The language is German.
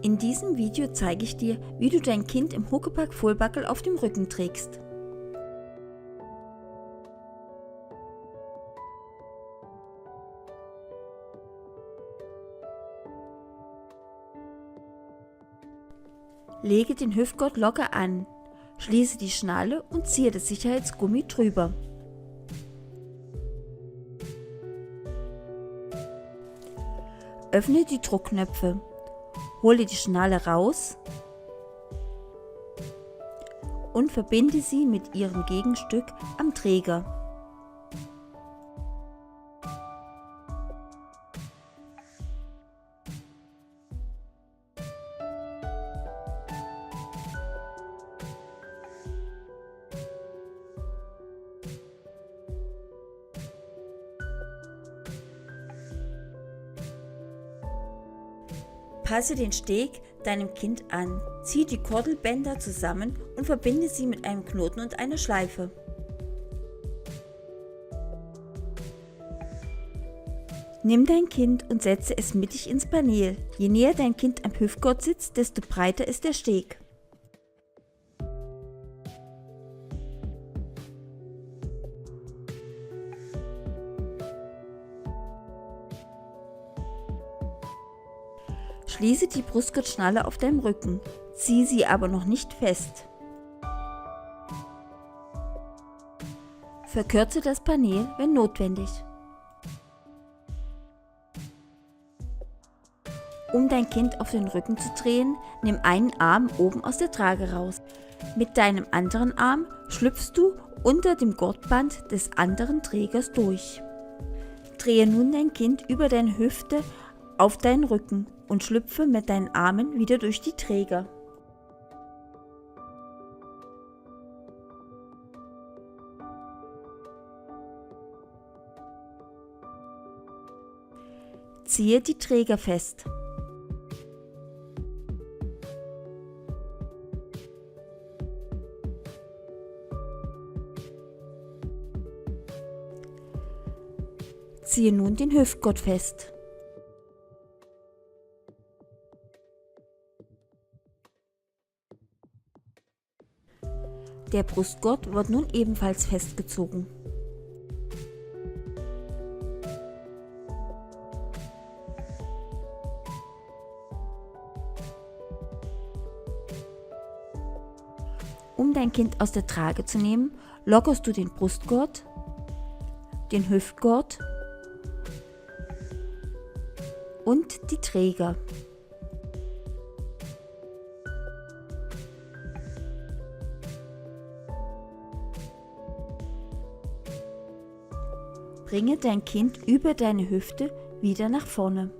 In diesem Video zeige ich dir, wie du dein Kind im Huckepack Vollbackel auf dem Rücken trägst. Lege den Hüftgurt locker an, schließe die Schnalle und ziehe das Sicherheitsgummi drüber. Öffne die Druckknöpfe, hole die Schnalle raus und verbinde sie mit ihrem Gegenstück am Träger. Passe den Steg deinem Kind an, ziehe die Kordelbänder zusammen und verbinde sie mit einem Knoten und einer Schleife. Nimm dein Kind und setze es mittig ins Paneel. Je näher dein Kind am Hüftgurt sitzt, desto breiter ist der Steg. Schließe die Brustgurtschnalle auf deinem Rücken, ziehe sie aber noch nicht fest. Verkürze das Paneel, wenn notwendig. Um dein Kind auf den Rücken zu drehen, nimm einen Arm oben aus der Trage raus. Mit deinem anderen Arm schlüpfst du unter dem Gurtband des anderen Trägers durch. Drehe nun dein Kind über deine Hüfte auf deinen Rücken und schlüpfe mit deinen Armen wieder durch die Träger. Ziehe die Träger fest. Ziehe nun den Hüftgurt fest. Der Brustgurt wird nun ebenfalls festgezogen. Um dein Kind aus der Trage zu nehmen, lockerst du den Brustgurt, den Hüftgurt und die Träger. Bringe dein Kind über deine Hüfte wieder nach vorne.